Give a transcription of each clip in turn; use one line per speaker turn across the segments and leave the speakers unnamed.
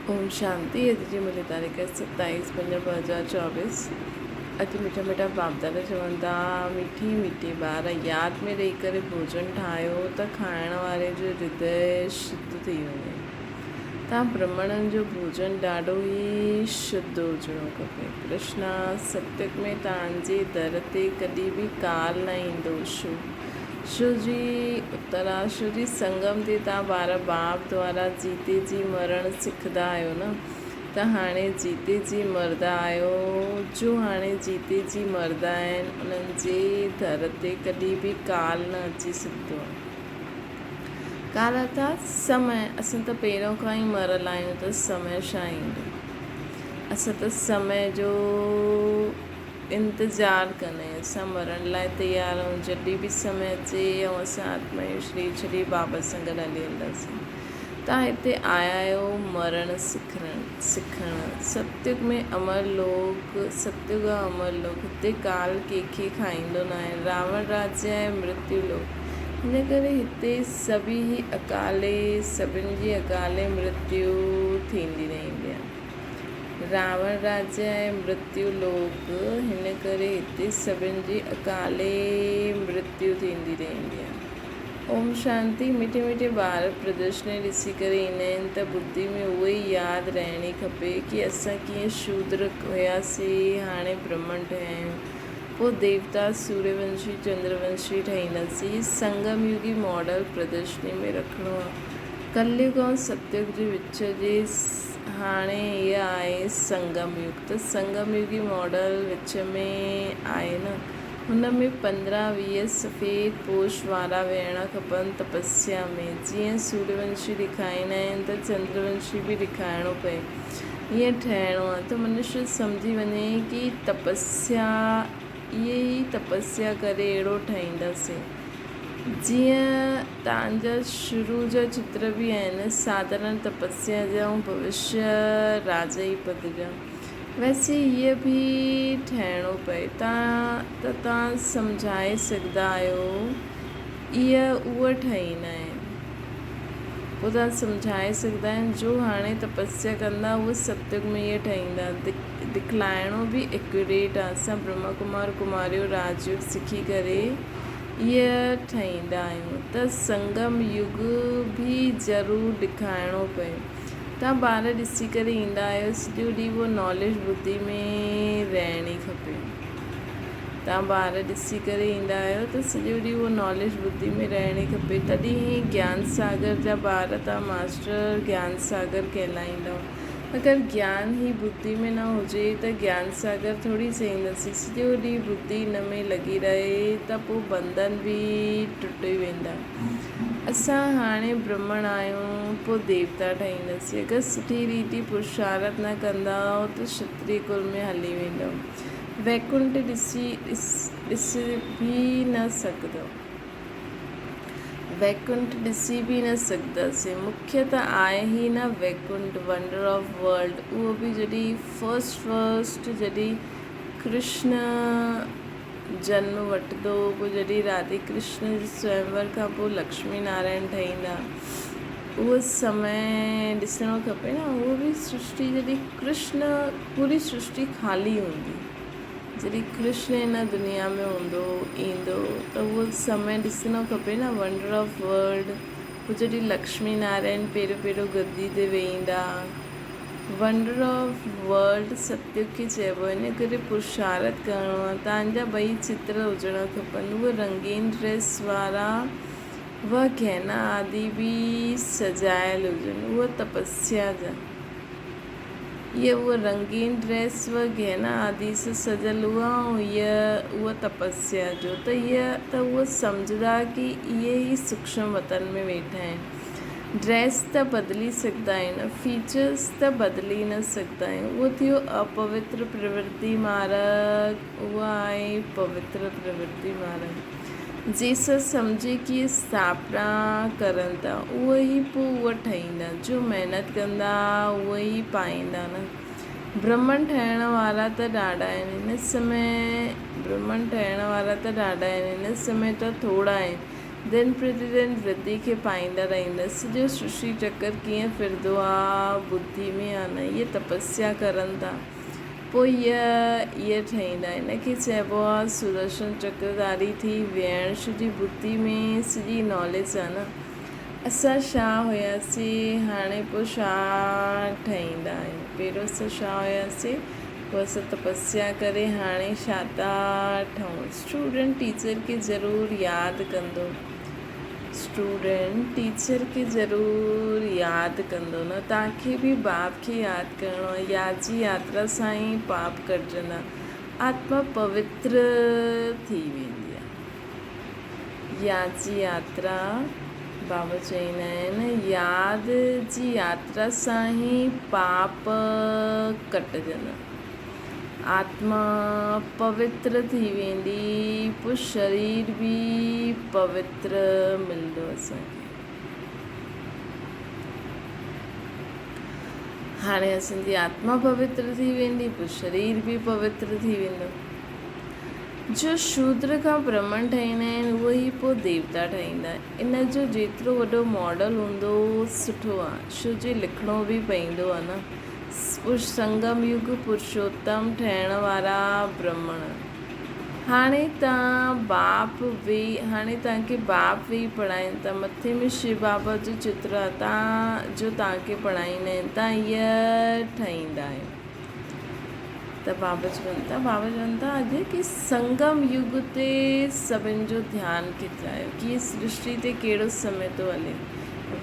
ओम शांति। अॼु जी मुंहिंजी तारीख़ 27/5/2024। अॼु मिठा मिठा बापदादा चवनि था, मीठी मीठी ॿार यादि में रही करे भोजन ठाहियो त खाइण वारे जो हृदय शुद्ध थी वञे। तव्हां ब्राह्मणनि जो भोजन ॾाढो ई शुद्ध हुजणो खपे। कृष्णा, सत्युग में तव्हांजे दर ते कॾहिं बि काल न ईंदो। शो जी उत्तरा, शो जी संगम ते तव्हां ॿार बाप द्वारा जीते जी मरण सिखंदा आहियो न, त हाणे जीते जी मरदा आहियो। जो हाणे जीते जी मरदा आहिनि उन्हनि जे दर ते कॾहिं बि काल न अची सघंदो आहे। काल अर्थात समय। असां त पहिरों खां ई मरियल आहियूं त समय छा ईंदो। असां त समय जो इंतज़ारु कंदा आहियूं। असां मरण लाइ तयारु आहियूं। जॾहिं बि समय अचे ऐं असां आत्मा जो शरीर छॾे बाबा सां गॾु हली वेंदासीं। तव्हां हिते आया आहियो मरण सिखणु। सत्युग में अमर लोक, सत्युग अमर लोक। हिते काल कंहिंखे खाईंदो न आहे। रावण राज्य आहे मृत्यु लोक। हिन करे हिते सभिनी जी अकाले मृत्यु थींदी रहंदी आहे। रावण राज्य आहे मृत्यु लोक। हिन करे हिते सभिनि जी अकाले मृत्यु थींदी रहंदी आहे। ओम शांति। मीठे मीठे ॿार प्रदर्शनी ॾिसी करे ईंदा आहिनि त बुद्धि में उहो ई यादि रहणी खपे कि असां कीअं शूद्र हुयासीं, हाणे ब्राह्मण ठहिया आहियूं, पोइ देवता, सूर्यवंशी, चंद्रवंशी ठहींदासीं। संगम युगी मॉडल प्रदर्शनी में रखिणो आहे। कलयुग ऐं सतयुग जे विच जे हाणे इहा आहे संगम युग। त संगम युगी मॉडल विच में आहे न, हुन में 15-20 सफ़ेद पोश वारा वेहणा खपनि तपस्या में। जीअं सूर्यवंशी ॾेखारींदा आहिनि त चंद्रवंशी बि ॾेखारिणो पए। ईअं ठहिणो आहे त मनुष्य सम्झी वञे कि तपस्या, इहे ई तपस्या करे अहिड़ो ठाहींदासीं। जीअं तव्हांजा शुरू जा चित्र बि आहिनि, साधारण तपस्या जा ऐं भविष्य राजाई पद जा। वैसे हीअ बि ठहिणो पए। तव्हां सम्झाए सघंदा आहियो। इहा उहा ठाहींदा आहिनि, पोइ तव्हां सम्झाए सघंदा आहिनि। जो हाणे तपस्या कंदा उहे सत्युग में इहे ठाहींदा। दिखलाइणो बि एक्यूरेट आहे। असां ब्रह्मा कुमार कुमारियो राजयोग सिखी करे इहा ठाहींदा आहियूं त संगम युग बि ज़रूरु ॾेखारिणो पए। तव्हां ॿार ॾिसी करे ईंदा आहियो, सॼो ॾींहुं उहो नॉलेज बुद्धि में रहणी खपे। तव्हां ॿार ॾिसी करे ईंदा आहियो त सॼो ॾींहुं उहो नॉलेज बुद्धि में रहणी खपे। तॾहिं ई ज्ञान सागर जा ॿार तव्हां मास्टर ज्ञान सागर कहलाईंदव। अगरि ज्ञान ई बुद्धि में न हुजे त ज्ञान सागर थोरी चईंदासीं। सॼो ॾींहुं बुद्धि हिन में लॻी रहे त पोइ बंधन बि टुटी वेंदा। असां हाणे ब्राह्मण आहियूं, पोइ देवता ठाहींदासीं। अगरि सुठी रीति पुरुषार्थ न कंदा त क्षत्रिय कुल में हली वेंदव। वैकुंठ ॾिसी बि न सघंदव। वैकुंठ ॾिसी बि न सघंदासीं। मुख्य त आहे ई न वैकुंठ, वंडर ऑफ वर्ल्ड। उहो बि जॾहिं फर्स्ट जॾहिं कृष्ण जन्म वठंदो, पोइ जॾहिं राधे कृष्ण जे स्वयंवर खां पोइ लक्ष्मी नारायण ठहींदा, उहो समय ॾिसणो खपे न। उहो बि सृष्टि जॾहिं कृष्ण, पूरी सृष्टि ख़ाली हूंदी, जॾहिं कृष्ण हिन दुनिया में ईंदो त उहो समय ॾिसणो खपे न, वंडर ऑफ वर्ल्ड। पोइ जॾहिं लक्ष्मी नारायण पहिरियों गद्दी ते वेहींदा, वंडर ऑफ वर्ल्ड सत्युग खे चइबो। इन करे पुरुषार्थ करिणो आहे। तव्हांजा 2 चित्र हुजणा खपनि, उहे रंगीन ड्रेस वारा, उहा गहना आदि बि सजायल हुजनि, उहा तपस्या जा। उहा रंगीन ड्रेस व गहना आदि सां सजल हुआ ऐं उहा तपस्या जो। त उहा सम्झंदा कि इहे ई सूक्ष्म वतन में वेठा आहिनि। ड्रेस त बदिली सघंदा आहिनि, फीचर्स त बदिली न सघंदा आहियूं। उहो थियो अपवित्र प्रवृत्ति मार्ग, उहा आहे पवित्र प्रवृत्ति मार्ग। जंहिंसां सम्झे कि स्थापना करनि था, उहो ई पोइ उहा ठाहींदा। जो महिनत कंदा उहे ई पाईंदा न। ब्राह्मण ठहिण वारा त ॾाढा आहिनि हिन समय। ब्राह्मण ठहिण वारा त ॾाढा आहिनि हिन समय, त थोरा आहिनि। दिन प्रतिदिन वृद्धि खे पाईंदा रहंदा। सॼो सृष्टि चक्कर कीअं फिरंदो आहे बुद्धि में आहे न, इहे तपस्या करनि था, पोइ इहे ठहींदा। इनखे चइबो आहे सुदर्शन चक्रधारी थी वेहण। सॼी बुद्धि में सॼी नॉलेज आहे न। असां छा हुयासीं, हाणे पोइ छा ठहींदा आहियूं। पहिरियों असां छा हुयासीं, पोइ असां तपस्या करे हाणे छा था ठहूं। स्टूडेंट टीचर खे ज़रूरु यादि कंदो, स्टूडेंट टीचर खे ज़रूरु यादि कंदो न। तव्हांखे बि बाप खे यादि करिणो आहे। यादि जी यात्रा सां ई पाप कटजंदा, आत्मा पवित्र थी वेंदी आहे। यादि जी यात्रा, बाबा चवंदा आहिनि, यादि जी यात्रा सां ई पाप कटजंदा, आत्मा पवित्र थी वेंदी, पोइ शरीर बि पवित्र मिलंदो असांखे। हाणे असांजी आत्मा पवित्र थी वेंदी, पोइ शरीर बि पवित्र थी वेंदो। जो शूद्र खां ब्राह्मण ठहींदा आहिनि उहे ई पोइ देवता ठहींदा। इन जो जेतिरो वॾो मॉडल हूंदो सुठो आहे, छो जो लिखिणो बि पवंदो आहे न। संगम युग पुरुषोत्तम ठहिण वारा ब्राह्मण। हाणे तव्हांखे बाप वेही पढ़ाइनि था, मथे में शिव बाबा जो चित्र आहे जो तव्हांखे पढ़ाईंदा आहिनि, तव्हां ईअं ठहींदा आहियो। त बाबा चवनि था अॼु की संगम युग ते सभिनि जो ध्यानु खिचायो की सृष्टि ते कहिड़ो समय थो हले।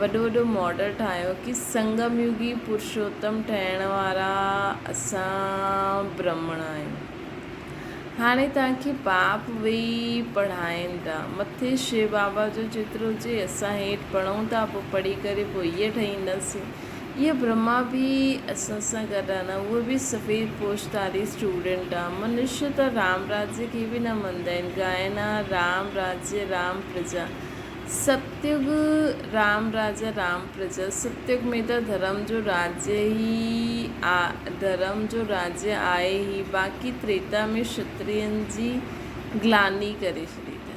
वॾो वॾो मॉडल ठाहियो की संगम युगी पुरुषोत्तम ठहिण वारा असां ब्राह्मण आहियूं। हाणे तव्हांखे बाप वेही पढ़ाइनि था, मथे शिव बाबा जो चित्र हुजे, असां हेठि पढ़ूं था, पोइ पढ़ी करे पोइ इहे ठहींदासीं। इहे ब्रह्मा बि असां सां गॾु आहे न, उहे बि सफ़ेद पोशधारी स्टूडेंट आहे। मनुष्य त राम राज्य खे बि न मञंदा आहिनि। गायन आहे राम राज्य राम प्रजा, सतयुग राम राजा राम प्रजा। सतयुग में त धर्म जो राज्य आहे ही। बाक़ी त्रेता में क्षत्रियनि जी ग्लानी करे छॾी अथनि,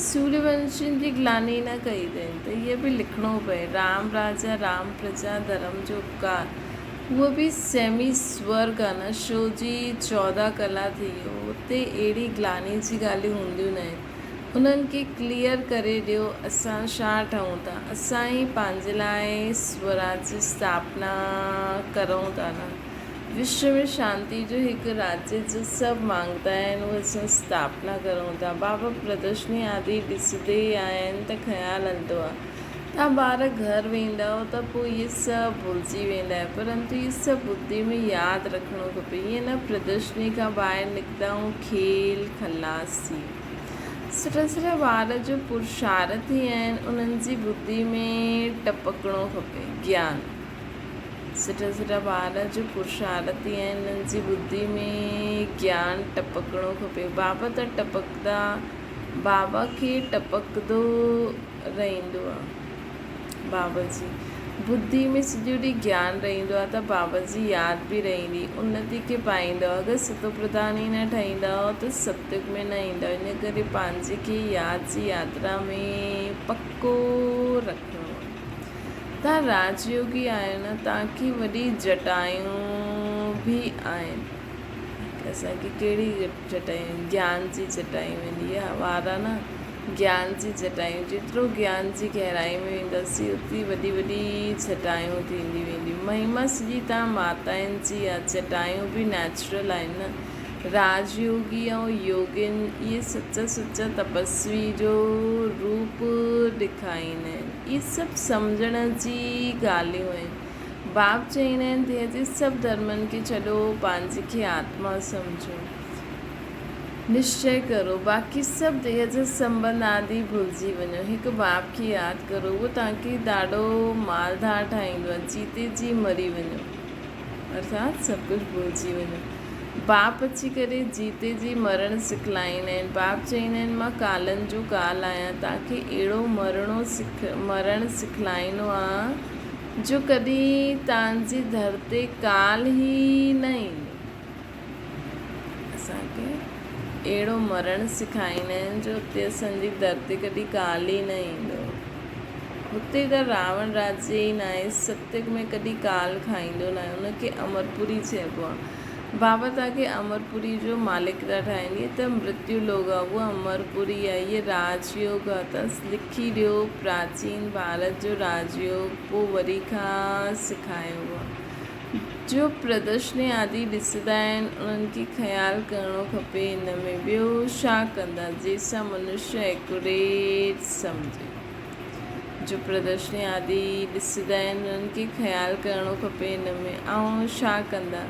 सूर्यवंशियुनि जी ग्लानी न कई अथनि। त इहे बि लिखिणो पए, राम राजा राम प्रजा धर्म जो उपकार। उहो बि सेमी स्वर्ग आहे न, शो जी 14 कला थी वियो, हुते अहिड़ी ग्लानी जी ॻाल्हियूं हूंदियूं न आहिनि। उन्हनि खे क्लियर करे ॾियो असां छा ठहूं था। असां ई पंहिंजे लाइ स्वराज जी स्थापना करूं था न। विश्व में शांति जो हिकु राज्य जो सभु मांगता आहिनि, उहो असां स्थापना करूं था। बाबा प्रदर्शनी आदि ॾिसंदे आहिनि त ख़्यालु हलंदो आहे तव्हां ॿार घर वेंदा त पोइ इहे सभु भुलिजी वेंदा आहिनि, परंतु इहे सभु बुद्धि में यादि रखिणो खपे। ईअं न प्रदर्शनी खां ॿाहिरि निकिता ऐं खेल खलास थी। सुठा सुठा ॿार जो पुरुषार्थी आहिनि, उन्हनि जी बुद्धि में टपकणो खपे ज्ञान। सुठा सुठा ॿार जो पुरुषार्थी आहिनि, उन्हनि जी बुद्धि में ज्ञान टपकणो खपे। बाबा त टपकंदा, बाबा खे टपकंदो रहंदो आहे। बाबा जी बुद्धि में सॼो ॾींहुं ज्ञान रहंदो आहे त बाबा जी यादि बि रहंदी, उन्नति खे पाईंदो। अगरि सतो प्रधान ई न ठाहींदा त सतयुग में न ईंदा। इन करे पंहिंजे खे यादि जी यात्रा में पको रखिणो आहे। तव्हां राजयोगी आहियो न, तव्हांखे वॾी जटायूं बि आहिनि। असांखे कहिड़ी जटायूं, ज्ञान जी जटायूं आहिनि इहा वारा न, ज्ञान जी जटायूं। जेतिरो ज्ञान जी गहराई में वेंदासीं उती वॾी वॾी जटायूं थींदी वेंदियूं। महिमा सॼी तव्हां माताउनि जी आहे। जटायूं बि नेचुरल आहिनि न। राजयोगी ऐं योगिन इहे सच्चा तपस्वी जो रूप ॾेखारींदा आहिनि। इहे सभु सम्झण जी ॻाल्हियूं आहिनि। बाप चवंदा आहिनि तीअं जे सभु धर्मनि खे छॾो, पंहिंजे खे आत्मा सम्झो, निश्चय करो, बाक़ी सभु देह जा संबंध आदि भुलिजी वञो। हिकु बाप खे यादि करो, उहो तव्हांखे ॾाढो मालदार ठाहींदो आहे। जीते जी मरी वञो, अर्थात सभु कुझु भुलिजी वञो। बाप अची करे जीते जी मरण सिखलाईंदा आहिनि। बाप चवंदा आहिनि मां कालनि जो काल आहियां, तव्हांखे अहिड़ो मरण सिखलाईंदो आहे जो कॾहिं तव्हांजी दर ते काल ई न ईंदो। असांखे अहिड़ो मरण सेखारींदा आहिनि जो हुते असांजी धरती कॾहिं काल ई न ईंदो। हुते त रावण राज्य ई न आहे, सत्यक में कॾहिं काल खाईंदो न आहे, हुनखे अमरपुरी चइबो आहे। बाबा तव्हांखे अमरपुरी जो मालिक था ठाहिनि, त मृत्यु लोक आहे, उहा अमरपुरी आहे, इहे राजयोग आहे। त लिखी ॾियो प्राचीन भारत जो राजयोग, पोइ वरी खां सेखारियो आहे। जो प्रदर्शनी आदि ॾिसंदा आहिनि उन्हनि खे ख़्यालु करिणो खपे हिन में ॿियो छा कंदा जंहिंसां मनुष्य एक्यूरेट सम्झे। जो प्रदर्शनी आदि ॾिसंदा आहिनि उन्हनि खे ख़्यालु करिणो खपे हिन में, ऐं छा कंदा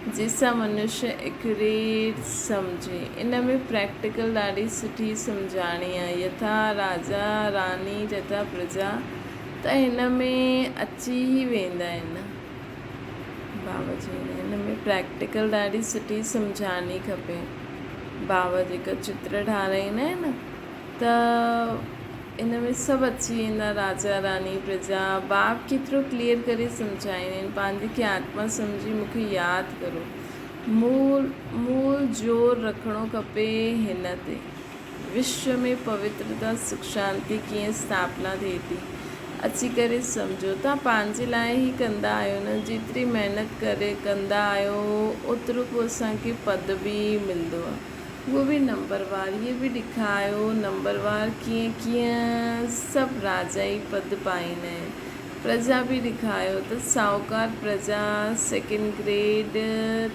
जंहिंसां मनुष्य एक्यूरेट सम्झे। इन में प्रैक्टिकल ॾाढी सुठी सम्झाणी आहे, यथा राजा रानी तथा प्रजा, त हिन में अची ई वेंदा आहिनि। बाबा जी हिन में प्रैक्टिकल ॾाढी सुठी सम्झाणी खपे। बाबा जेका चित्र ठाराईंदा आहिनि त इन में सभु अची वेंदा, राजा रानी प्रजा। बाप केतिरो क्लियर करे सम्झाईंदा आहिनि, पंहिंजी खे आत्मा सम्झी मूंखे यादि करो। मूल जोर रखिणो खपे हिन ते, विश्व में पवित्रता सुख शांति कीअं स्थापना थिए थी, अची करे सम्झो। तव्हां पंहिंजे लाइ ई कंदा आहियो न, जेतिरी महिनत करे कंदा आहियो ओतिरो पोइ असांखे पद बि मिलंदो आहे, उहो बि नंबरवार। इहे बि ॾेखारियो नंबरवार कीअं कीअं सभु राजा ई पद पाईंदा आहिनि। प्रजा बि ॾेखारियो त साहूकार प्रजा, सेकेंड ग्रेड,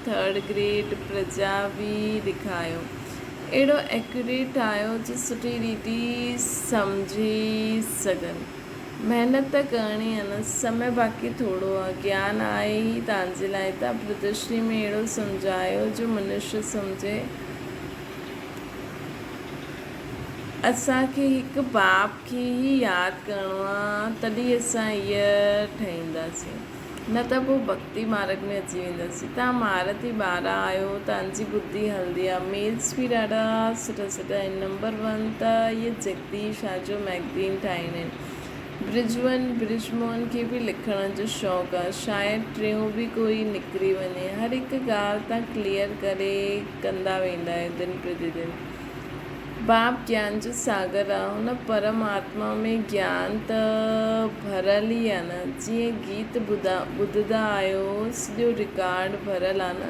थर्ड ग्रेड प्रजा बि ॾेखारियो। अहिड़ो एक्यूरेट ठाहियो जो सुठी रीति सम्झी सघनि। महिनत त करणी आहे न, समय बाक़ी थोरो आहे, ज्ञान आहे ई तव्हांजे लाइ। तव्हां प्रदर्शनी में अहिड़ो सम्झायो जो मनुष्य सम्झे। असांखे हिकु बाप खे ई यादि करिणो आहे, तॾहिं असां हीअ ठहींदासीं, न त पोइ भक्ति मार्ग में अची वेंदासीं। तव्हां महारथी ॿार आहियो, तव्हांजी बुद्धि हलंदी आहे। मेल्स बि ॾाढा सुठा सुठा आहिनि। नंबर 1 त इहे जगदीश आहे जो मैगज़ीन ठाहींदा आहिनि। ब्रिजमोहन खे बि लिखण जो शौक़ु आहे, शायदि टियों बि कोई निकिरी वञे। हर हिकु ॻाल्हि तव्हां क्लियर करे कंदा वेंदा आहियो दिन प्रतिदिन। बाप ज्ञान जो सागर आहे, हुन परमात्मा में ज्ञान त भरियल ई आहे न। जीअं गीत ॿुधंदा आहियो, सॼो रिकॉर्ड भरियल आहे न,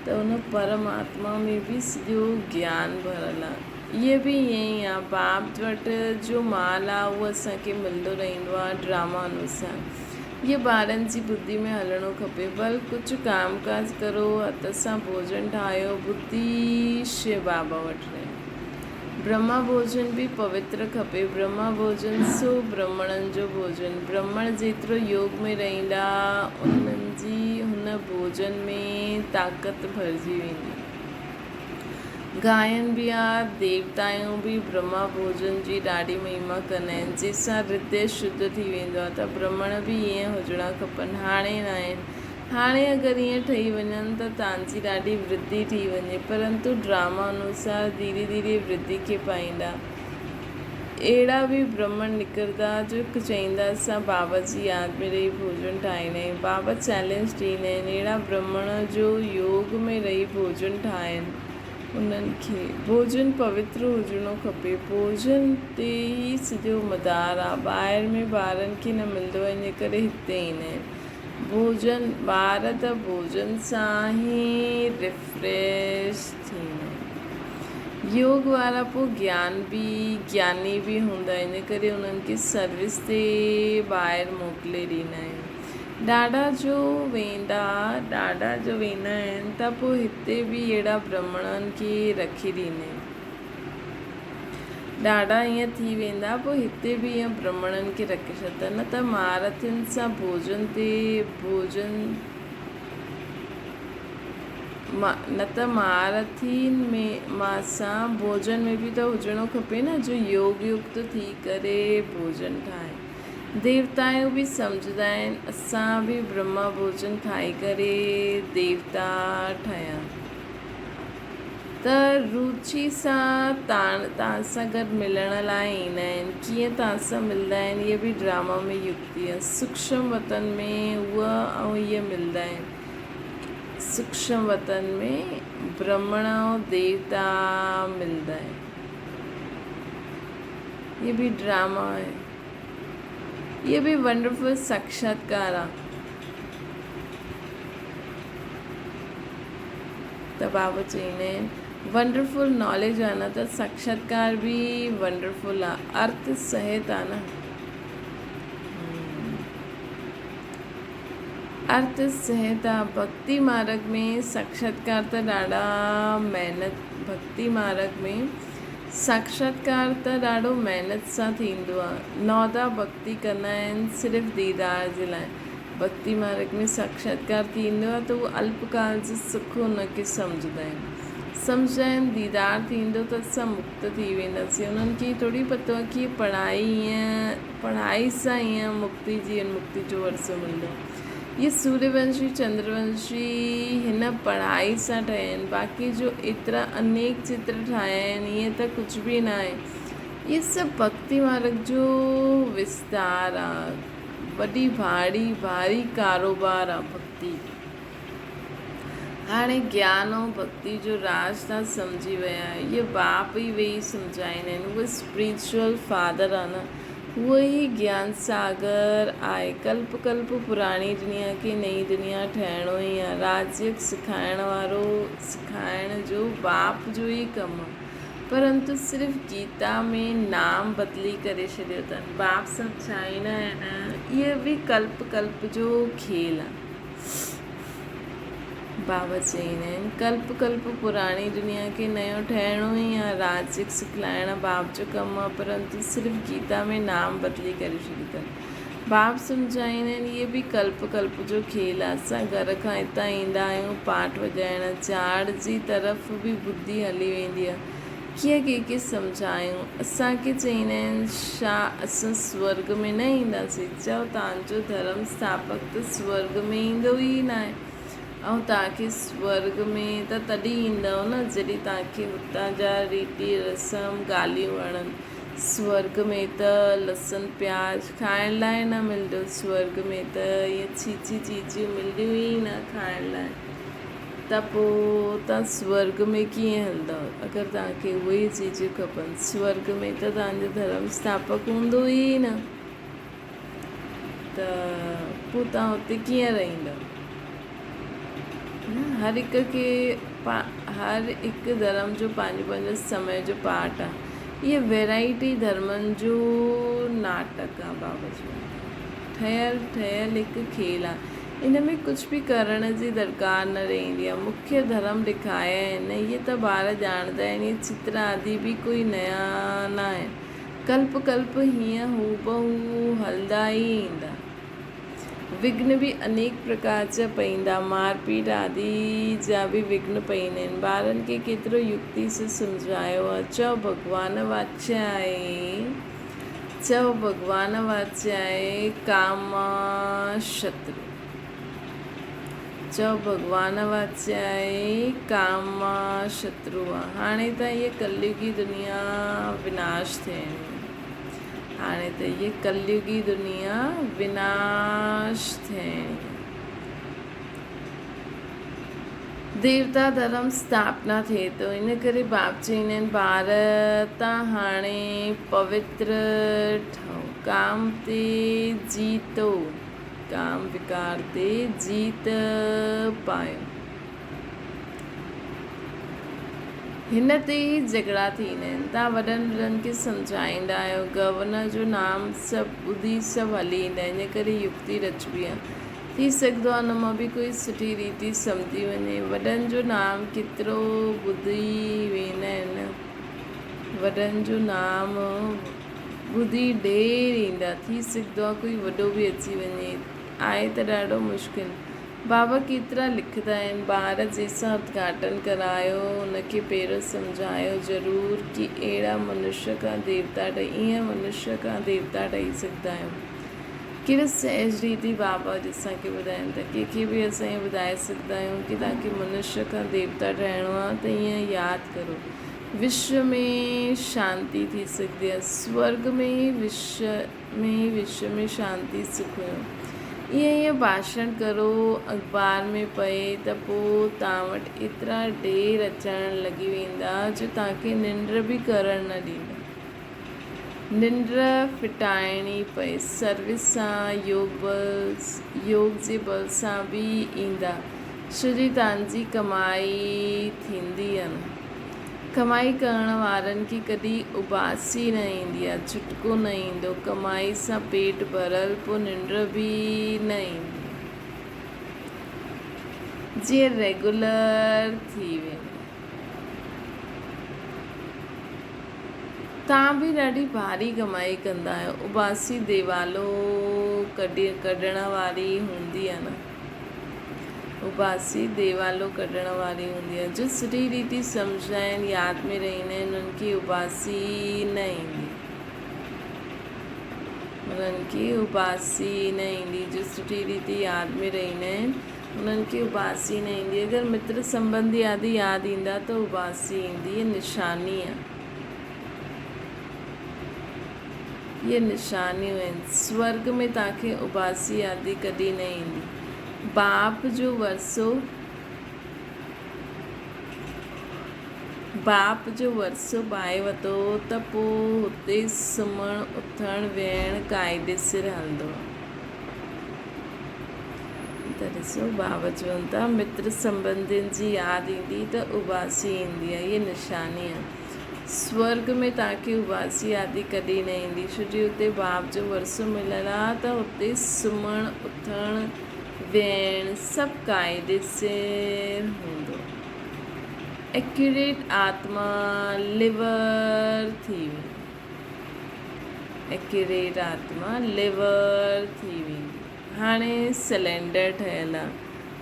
त हुन परमात्मा में बि सॼो ज्ञान भरियल आहे। इहे बि ईअं ई आहे, बाप वटि जो माल आहे उहो असांखे मिलंदो रहंदो आहे ड्रामा अनुसार। इहे ॿारनि जी बुद्धि में हलणो खपे। बल कुझु काम काज करो, हथ सां भोजन ठाहियो, बुद्धि शिव बाबा वटि रहे। ब्रह्मा भोजन बि पवित्र खपे। ब्रह्मा भोजन सो ब्राह्मणनि जो भोजन। ब्राह्मण जेतिरो योग में रहंदा उन्हनि जी हुन भोजन में ताक़त भरिजी वेंदी। गायन बि आहे, देवताऊं बि ब्रह्मा भोजन जी ॾाढी महिमा कंदा आहिनि, जंहिंसां हृदय शुद्ध थी वेंदो आहे। त ब्राह्मण बि ईअं हुजणा खपनि। हाणे न आहिनि, हाणे अगरि ईअं ठही वञनि त तव्हांजी ॾाढी वृद्धि थी वञे, परंतु ड्रामा अनुसार धीरे धीरे वृद्धि खे पाईंदा। अहिड़ा बि ब्राह्मण निकिरंदा जो चईंदा असां बाबा जी यादि में रही भोजन ठाहींदा आहियूं। बाबा चैलेंज ॾींदा आहिनि अहिड़ा ब्राह्मण जो योग में रही भोजन ठाहिनि। उन्हनि खे भोजन पवित्र हुजणो खपे। भोजन ते ई सॼो मदार आहे। ॿाहिरि में ॿारनि खे न मिलंदो आहे, इन करे हिते ईंदा आहिनि। भोजन ॿार त भोजन सां ई रिफ्रेश थींदा आहिनि। योग वारा पोइ ज्ञानी बि हूंदा, इन करे उन्हनि खे सर्विस ते ॿाहिरि मोकिले ॾींदा आहिनि। ॾाढा जो वेंदा आहिनि त पोइ हिते बि अहिड़ा ब्राह्मणनि खे रखी ॾींदा आहिनि। ॾाढा ईअं थी वेंदा, पोइ हिते बि ईअं ब्राह्मणनि खे रखी छॾंदा। न त महारथियुनि सां न त महारथियुनि में मां भोजन में बि त हुजणो खपे न, जो योग युक्त थी करे भोजन ठाहे। देवताऊं बि सम्झंदा आहिनि, असां बि ब्रह्मा भोजन खाई करे देवता ठहिया। त रुचि सां तव्हां सां गॾु मिलण लाइ ईंदा आहिनि। कीअं तव्हां सां मिलंदा आहिनि, इहे बि ड्रामा में युक्ति आहे। सूक्ष्म वतन में उहा ऐं इहे मिलंदा आहिनि। सूक्ष्म वतन में ब्राह्मणों देवता मिलता है। ये भी ड्रामा है, ये भी वंडरफुल साक्षात्कार आ। तब आप चीने वंडरफुल नॉलेज आना था, साक्षात्कार भी वंडरफुल आ, अर्थ सहित आना। अर्थ सहिता भक्ति मार्ग में साक्षात्कार त ॾाढा महिनत, भक्ति मार्ग में साक्षात्कार त ॾाढो महिनत सां थींदो आहे। नौदा भक्ति कंदा आहिनि सिर्फ़ु दीदार जे लाइ। भक्ति मार्ग में साक्षात्कार थींदो आहे त उहो अल्पकाल जो सुख हुनखे सम्झंदा आहिनि। सम्झंदा आहिनि दीदार थींदो त असां मुक्त थी वेंदासीं। उन्हनि खे थोरी पतो आहे कि पढ़ाई सां ईअं मुक्ति जी मुक्ति जो वरसो मिलंदो। ये सूर्यवंशी चंद्रवंशी हिन पढ़ाई सां ठहिया आहिनि। बाक़ी जो एतिरा अनेक चित्र ठाहिया आहिनि ईअं त कुझु बि न आहे। ये सभु भक्ति मार्ग जो विस्तार आहे, वॾी भारी कारोबार आहे भक्ति। हाणे ज्ञान ऐं भक्ति जो राज तव्हां सम्झी विया आहियो। ये बाप ई वेही सम्झाईंदा आहिनि, उहे स्पिरिचुअल फादर आहे न, उहो ई ज्ञान सागर आहे। कल्प कल्प पुराणी दुनिया खे नई दुनिया ठाहिणो ई आहे। राज्य सिखाइण वारो सिखाइण जो बाप जो ई कमु आहे। परंतु सिर्फ़ु गीता में नाम बदिली करे छॾियो अथनि। बाप सम्झाईंदा आहिनि इहे बि कल्प कल्प जो खेल आहे। बाबा चईंदा आहिनि कल्प कल्प पुराणी दुनिया खे नयो ठाहिणो ई आहे। राज्य सिखलाइण बाप जो कमु आहे, परंतु सिर्फ़ु गीता में नाम बदिली करे छॾी अथनि। बाप सम्झाईंदा आहिनि इहे बि कल्प कल्प जो खेल आहे। असां घर खां हितां ईंदा आहियूं पाठ वॼाइण, झाड़ जी तरफ़ बि बुद्धि हली वेंदी आहे। कीअं कंहिंखे सम्झायूं? असांखे चईंदा आहिनि छा असां स्वर्ग में न ईंदासीं? चओ तव्हांजो धर्म स्थापक त स्वर्ग में ईंदो ई न आहे। ऐं तव्हांखे स्वर्ग में त तॾहिं ईंदव न जॾहिं तव्हांखे हुतां जा रीति रस्म ॻाल्हियूं वणनि। स्वर्ग में त लसन प्याज खाइण लाइ न मिलंदो। स्वर्ग में त इहे छीची चीजियूं मिलंदियूं ई न खाइण लाइ। त पोइ तव्हां स्वर्ग में कीअं हलंदव अगरि तव्हांखे उहे चीजियूं खपनि? स्वर्ग में त तव्हांजो धर्म स्थापक हूंदो ई न, त पोइ तव्हां हुते कीअं रहंदव? हर हिकु धर्म जो पंहिंजो समय जो पार्ट आहे। इहे वैराइटी धर्मनि जो नाटक आहे बाबा जो, ठहियल हिकु खेल आहे। इन में कुझु बि करण जी दरकार न रहंदी आहे। मुख्य धर्म ॾेखारिया आहिनि, इहे त ॿार ॼाणंदा आहिनि। इहे चित्र आदि बि कोई नया न आहे। कल्प कल्प हीअं हूबहू हलंदा ई ईंदा। विघ्न भी अनेक प्रकार जा पईंदा। मारपीट आदि जा भी विघ्न पईंदा आहिनि। ॿारनि खे केतिरो युक्ति से सम्झायो आहे। चओ भॻवान वाच्य आहे, चओ भॻवान वाच्य आहे काम शत्रु। चओ भॻवान वाच्य आहे काम शत्रु आहे। हाणे त इहे कलयुगी दुनिया विनाश थियणी। हाणे त इहे कलयुगी दुनिया विनाश थियणी। देवता धर्म स्थापना थिए थो। इन करे बाप चईंदा आहिनि ॿार तव्हां हाणे पवित्र ठहो। काम ते जीतो, काम विकार ते जीत पायो। हिन ते ई झगड़ा थींदा आहिनि। तव्हां वॾनि खे सम्झाईंदा आहियो। गवर्नर जो नाम सभु ॿुधी सभु हली ईंदा आहिनि। इन करे युक्ति रचबी आहे। थी सघंदो आहे हुन मां बि कोई सुठी रीति सम्झी वञे। वॾनि जो नाम केतिरो ॿुधी वेंदा आहिनि। वॾनि जो नाम ॿुधी ॾेर ईंदा। थी सघंदो आहे कोई वॾो बि अची वञे। आहे त ॾाढो मुश्किल। बाबा केतिरा लिखंदा आहिनि। ॿार जंहिंसां उद्घाटन करायो हुनखे पहिरियों सम्झायो ज़रूरु कि अहिड़ा मनुष्य खां देवता ईअं मनुष्य खां देवता ठही सघंदा आहियूं। कहिड़ो सहज रीति बाबा असांखे ॿुधाइनि था। कंहिंखे बि असां ईअं ॿुधाए सघंदा आहियूं कि तव्हांखे मनुष्य खां देवता ठहिणो आहे त ईअं यादि करो। विश्व में शांती थी सघंदी आहे। स्वर्ग में विश्व में शांती सुख हुयो। ईअं भाषण करो अख़बार में पए त पोइ तव्हां वटि एतिरा ढेर अचण लॻी वेंदा जो तव्हांखे निंड बि करणु न ॾींदा। निंड फिटाइणी पए सर्विस सां योग जे बल सां बि ईंदा, छो जो तव्हांजी कमाई थींदी आहे न। कमाई करण वारनि खे कॾहिं उबासी न ईंदी आहे, झुटको न ईंदो। कमाई सां पेट भरियल पोइ निंड बि न ईंदी, जीअं रेगुलर थी वेंदो। तव्हां बि ॾाढी भारी कमाई कंदा आहियो, उबासी देवालो कढण वारी हूंदी आहे न। उबासी देवालो कढण वारी हूंदी आहे। जो सुठी रीति सम्झंदा आहिनि, यादि में रहंदा आहिनि, उन्हनि खे उबासी न ईंदी। उन्हनि खे उबासी न ईंदी। जो सुठी रीति यादि में रहंदा आहिनि, उन्हनि खे उबासी न ईंदी। अगरि मित्र संबंधी आदि यादि ईंदा त उबासी ईंदी। ये निशानी आहे, ये निशानियूं आहिनि। स्वर्ग में तव्हांखे उबासी आदि कॾहिं न ईंदी। बाप जो वरसो पाए वरितो त पोइ हुते सुम्हणु उथणु वेहणु क़ाइदे सिर हलंदो आहे। त ॾिसो बाबा चवनि था मित्र संबंधियुनि जी यादि ईंदी त उबासी ईंदी आहे, ये निशानी आहे। स्वर्ग में तव्हांखे उबासी आदि कॾहिं न ईंदी, छो जो हुते बाप जो वरसो मिलियल आहे त हुते सुम्हणु उथणु वेहणु सभु क़ाइदे सिर हूंदो। एक्यूरेट आत्मा लिवर थी वेंदी। एक्यूरेट आत्मा लिवर थी वेंदी। हाणे सिलेंडर ठहियलु आहे,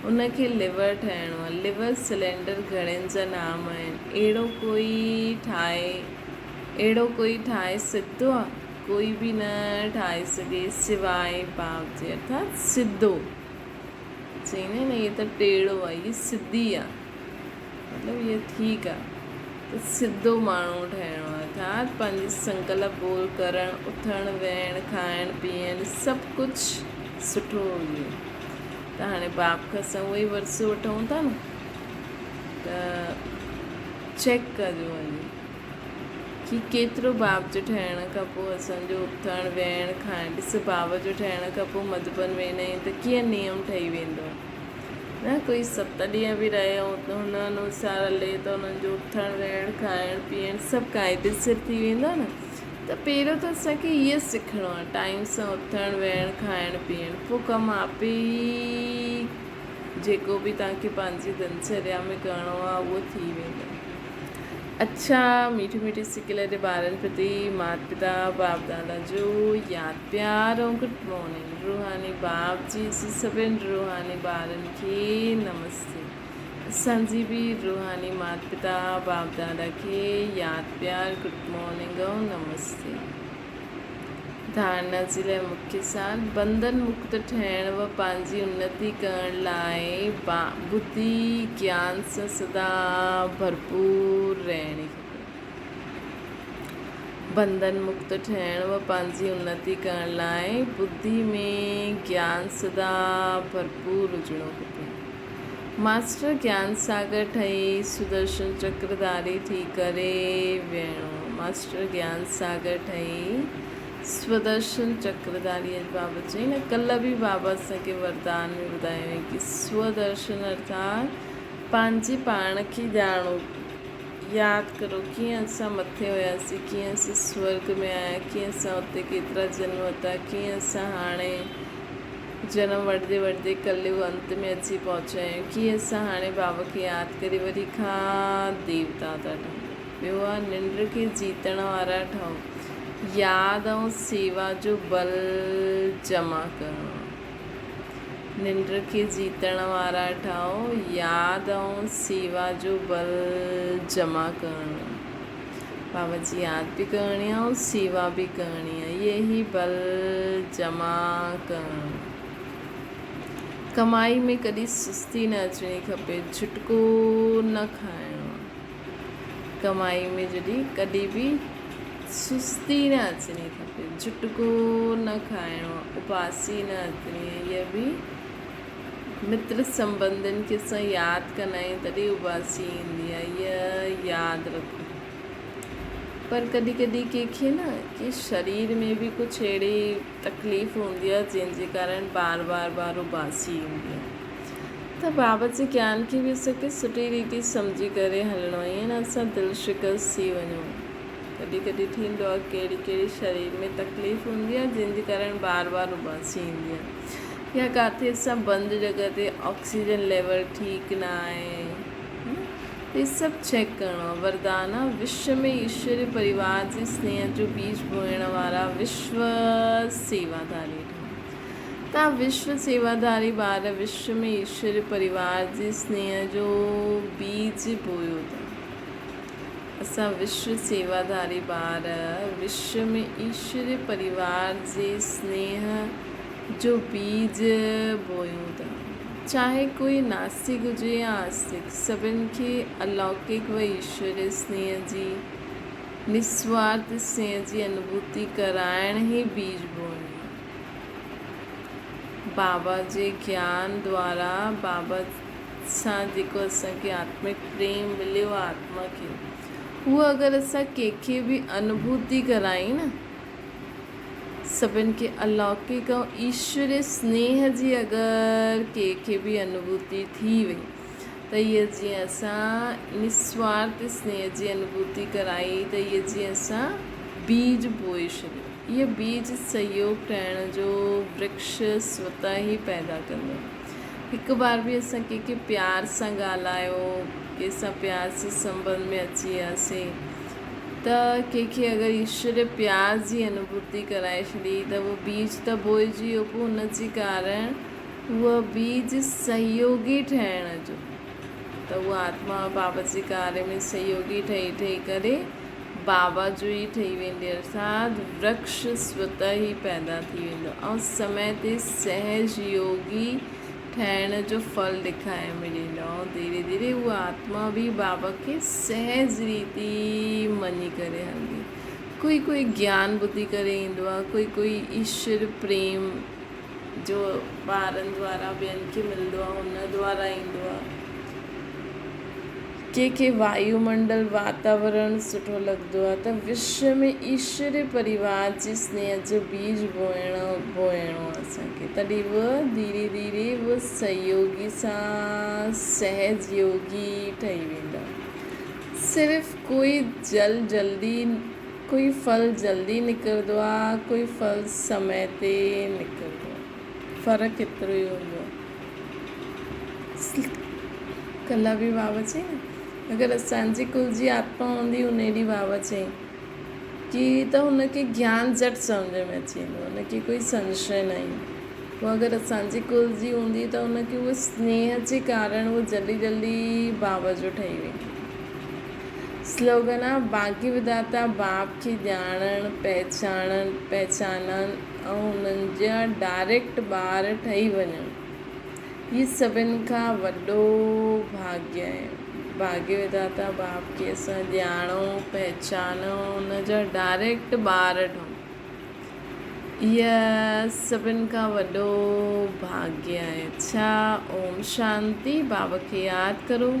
उनखे लिवर ठाहिणो आहे। लिवर सिलेंडर घणनि जा नाम आहिनि। अहिड़ो कोई ठाहे सघंदो आहे? कोई बि न ठाहे सघे सिवाय बाप जे, अर्थात सिधो। चईंदा आहिनि इहे त टेढ़ो आहे, इहे सिधी आहे, मतिलबु इहे ठीकु आहे। त सिधो माण्हू ठहिणो आहे, अर्थात पंहिंजी संकल्प बोल करणु उथणु वेहणु खाइणु पीअणु सभु कुझु सुठो हुजे। त हाणे बाप खां असां उहो ई वरसो वठूं था न, त चेक कजो वञी कि केतिरो बाप जो ठहिण खां पोइ असांजो उथणु वेहणु खाइणु। ॾिस बाबा जो ठहिण खां पोइ मधुबन वेंदा आहियूं त कीअं नियम ठही वेंदो आहे न। कोई 7 ॾींहं बि रहियो त हुन अनुसार हले त हुननि जो उथणु वेहणु खाइणु पीअणु सभु क़ाइदे सिर थी वेंदो आहे न। त पहिरियों त असांखे इहो सिखणो आहे, टाइम सां उथणु वेहणु खाइणु पीअणु। पोइ कमु आपे ई जेको बि तव्हांखे पंहिंजी दिनचर्या में करिणो आहे उहो थी वेंदो। अच्छा, मीठी मीठी सिखियल ॿारनि प्रति माता पिता बाप दादा जो यादि प्यार ऐं गुड मॉर्निंग। रूहानी बाप जी सभिनि रूहानी ॿारनि खे नमस्ते। असांजी बि रूहानी माता पिता बाप दादा खे यादि प्यार गुड मॉर्निंग ऐं नमस्ते। धारणा जे लाइ मुख्य सार बंधन मुक्त ठहिण व पंहिंजी उन्नति करण लाइ बुद्धि ज्ञान सां सदा भरपूर रहणी खपे। बंधन मुक्त ठहिण व पंहिंजी उन्नति करण लाइ बुद्धि में ज्ञान सदा भरपूर हुजणो खपे। मास्टर ज्ञान सागर ठही सुदर्शन चक्रधारी थी करे वेहणो। मास्टर ज्ञान सागर ठही स्वदर्शन चक्रधारी। बाबा चई न, कल्ह बि बाबा असांखे वरदान में ॿुधायो कि स्वदर्शन अर्थात पंहिंजे पाण खे ॼाणो। यादि करो कीअं असां मथे हुयासीं, कीअं असां स्वर्ग में आया, कीअं असां उते केतिरा जन्म वरिता, कीअं असां हाणे जनम वठंदे वठंदे कलयुग अंत में अची पहुचा आहियूं, कीअं असां हाणे बाबा खे यादि करे वरी खां देवता था ठहूं। ॿियो आहे निंड खे जीतण वारा ठहूं। यादि ऐं सेवा जो बल जमा करणो। निंड खे जीतण वारा ठहो, यादि ऐं सेवा जो बल जमा करणो। बाबा जी यादि बि करणी आहे ऐं सेवा बि करणी आहे, ये ही बल जमा करणो। कमाई में कॾहिं सुस्ती न अचणी खपे, झुटको न खाइणो। कमाई में कॾहिं बि सुस्ती न अचणी खपे, झुटको न खाइणो, उपासी न अचणी आहे। इहा बि मित्र संबंधियुनि खे असां यादि कंदा आहियूं तॾहिं उबासी ईंदी आहे, इहा यादि रखो। पर कॾहिं कॾहिं कंहिंखे न के शरीर में बि कुझु अहिड़ी तकलीफ़ हूंदी आहे जंहिंजे कारण बार बार उबासी ईंदी आहे। त बाबा जे ज्ञान खे बि असांखे सुठी रीति सम्झी करे हलणो आहे, ईअं न असां दिलि शिकस्त थी वञूं। कॾहिं कॾहिं थींदो आहे कहिड़ी कहिड़ी शरीर में तकलीफ़ हूंदी आहे जंहिंजे कारण बार बार उबासी ईंदी आहे, या किथे असां बंदि जॻह ते ऑक्सीजन लेवल ठीकु न आहे, ये सभु चेक करिणो आहे। वरदान आहे, विश्व में ईश्वरीय परिवार जे स्नेह जो बीज बोइण वारा विश्व सेवाधारी ठहो। तव्हां विश्व सेवाधारी ॿार विश्व में ईश्वरीय परिवार जे स्नेह जो बीज बोयो था। असां विश्व सेवाधारी ॿार विश्व में ईश्वरीय परिवार जे स्नेह जो बीज बोयूं था। चाहे कोई नास्तिक हुजे या आस्तिक, सभिनि खे अलौकिक व ईश्वरीय स्नेह जी, निस्वार्थ स्नेह जी अनुभूति कराइण ई बीज बोइण। बाबा जे ज्ञान द्वारा बाबा सां जेको असांखे आत्मिक प्रेम मिलियो आहे आत्मा खे, उहो अगरि असां कंहिंखे बि अनुभूति कराई न, सभिनि खे अलौकिक ऐं ईश्वरीय स्नेह जी अगरि कंहिंखे बि अनुभूति थी वई त इहा जीअं असां निस्वार्थ स्नेह जी अनुभूति कराई त इहा जीअं असां बीज बोए छॾियो। इहो बीज सहयोग ठहिण जो वृक्ष स्वतः ई पैदा कंदो। हिकु बार बि असां कंहिंखे प्यार सां ॻाल्हायो, कंहिंसां प्यार सां संबंध में अची वियासीं त कंहिंखे अगरि ईश्वर प्यार जी अनुभूति कराए छॾी त उहो बीज त बोइजी वियो, पोइ हुनजे कारण उहा बीज सहयोगी ठहिण जो, त उहा आत्मा बाबा जे कार्य में सहयोगी ठही ठही करे बाबा जो ई ठही वेंदी, अर्थात वृक्ष स्वतः ई पैदा थी वेंदो ऐं समय ते सहज योगी ठहिण जो फल ॾेखारे मिलंदो। ऐं धीरे धीरे उहा आत्मा बि बाबा खे सहज रीति मञी करे हलंदी। कोई कोई ज्ञान ॿुधी करे ईंदो आहे, कोई कोई ईश्वर प्रेम जो ॿारनि द्वारा ॿियनि खे मिलंदो आहे हुन द्वारा ईंदो आहे। कंहिंखे वायुमंडल वातावरण सुठो लॻंदो आहे त विश्व में ईश्वरीय परिवार जे स्नेह जो बीज बोइणो आहे असांखे, तॾहिं उहा धीरे धीरे उहा सहयोगी सां सहज योगी ठही वेंदा। सिर्फ़ु कोई फल जल्दी निकिरंदो आहे, कोई फल समय ते निकिरंदो आहे, फ़र्क़ु एतिरो ई हूंदो आहे। कल्ह बि बाबा चई न, अगरि असांजी कुल जी आत्मा हूंदी उन ॾींहुं बाबा चई कि त हुनखे ज्ञान झटि सम्झ में अची वेंदो, हुनखे कोई संशय न ईंदो। पोइ अगरि असांजी कुल जी हूंदी त हुनखे उहो स्नेह जे कारण उहो जल्दी जल्दी बाबा जो ठही वेंदी। स्लोगन आहे, बाक़ी विधाता बाप खे ॼाणणु पहचाननि ऐं हुननि जा डायरेक्ट ॿार ठही वञनि, हीअ सभिनि खां वॾो भाग्य आहे। भाग्य विधाता बाप खे असां ॼाणूं पहचानूं, हुन जा डायरेक्ट ॿार ठहूं, इहा सभिनि खां वॾो भाग्य आहे। अच्छा, ओम शांति। बाबा खे यादि करो।